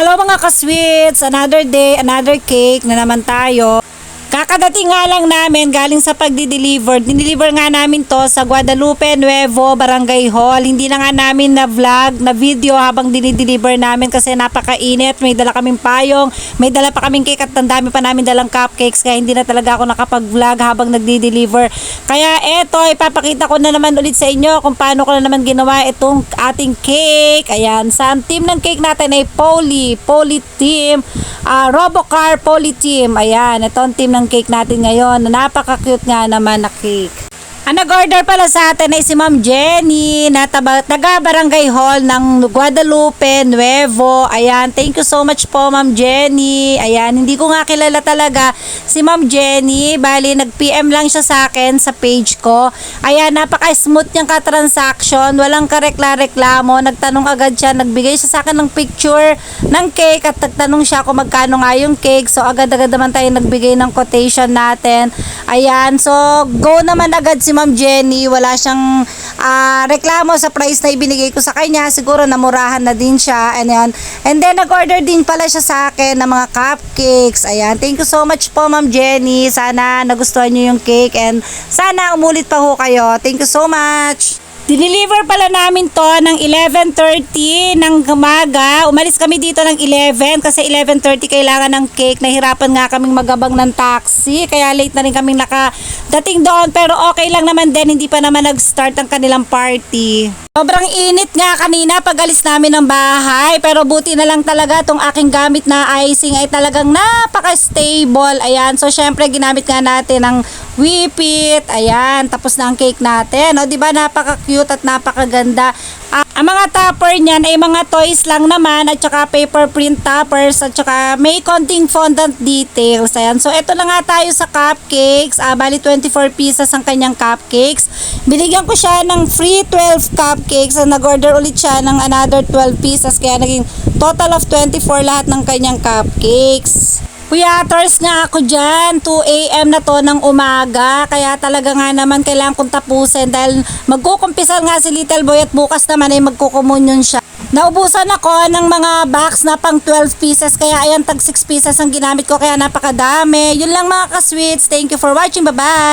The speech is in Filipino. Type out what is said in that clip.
Hello mga ka-sweets! Another day, another cake na naman tayo. Kakadating nga lang namin galing sa pagdi-deliver. Diniliver nga namin to sa Guadalupe Nuevo Barangay Hall. Hindi na nga namin na vlog, na video habang dinideliver namin kasi napakainit. May dala kaming payong, may dala pa kaming cake at ang dami pa namin dalang cupcakes. Kaya hindi na talaga ako nakapag-vlog habang nagdi-deliver. Kaya eto, ipapakita ko na naman ulit sa inyo kung paano ko na naman ginawa itong ating cake. Ayan, sa team ng cake natin ay Poly Team, Robocar Poly Team. Ayan, ito ang team ng cake natin ngayon. Napaka-cute nga naman na cake. Ang nag-order pala sa atin ay si Ma'am Jenny na taga Barangay Hall ng Guadalupe Nuevo. Ayan, thank you so much po Ma'am Jenny. Ayan, hindi ko nga kilala talaga si Ma'am Jenny. Bali, nag-PM lang siya sa akin sa page ko. Ayan, napaka-smooth niyang ka-transaction. Walang karekla-reklamo. Nagtanong agad siya. Nagbigay siya sa akin ng picture ng cake at nagtanong siya kung magkano nga yung cake. So, agad-agad naman tayo nagbigay ng quotation natin. Ayan, so go naman agad si Ma'am Jenny. Wala siyang reklamo sa price na ibinigay ko sa kanya. Siguro namurahan na din siya. And then nag-order din pala siya sa akin ng mga cupcakes. Ayan, thank you so much po Ma'am Jenny. Sana nagustuhan niyo yung cake and sana umulit pa ho kayo. Thank you so much. Dineliver pala namin to ng 11:30 ng umaga. Umalis kami dito ng 11 kasi 11:30 kailangan ng cake. Nahirapan nga kaming magabang ng taxi kaya late na rin kaming nakadating doon. Pero okay lang naman din, hindi pa naman nag-start ang kanilang party. Sobrang init nga kanina pag alis namin ng bahay. Pero buti na lang talaga itong aking gamit na icing ay talagang napaka-stable. Ayan, so syempre ginamit nga natin ang Whip It. Ayan, tapos na ang cake natin. O, diba napaka-cute at napakaganda. Ang mga topper niyan ay mga toys lang naman at saka paper print toppers at saka may konting fondant details. Ayan. So, ito na nga tayo sa cupcakes. Bali 24 pieces ang kanyang cupcakes. Binigyan ko siya ng free 12 cupcakes. Nag-order ulit siya ng another 12 pieces. Kaya naging total of 24 lahat ng kanyang cupcakes. Kuyaters nga ako dyan, 2 AM na to ng umaga, kaya talaga nga naman kailangan kong tapusin dahil magkukumpisal nga si Little Boy at bukas naman ay magkukumunyon siya. Naubusan ako ng mga box na pang 12 pieces, kaya ayan tag 6 pieces ang ginamit ko, kaya napakadami. Yun lang mga ka-sweets, thank you for watching, bye bye!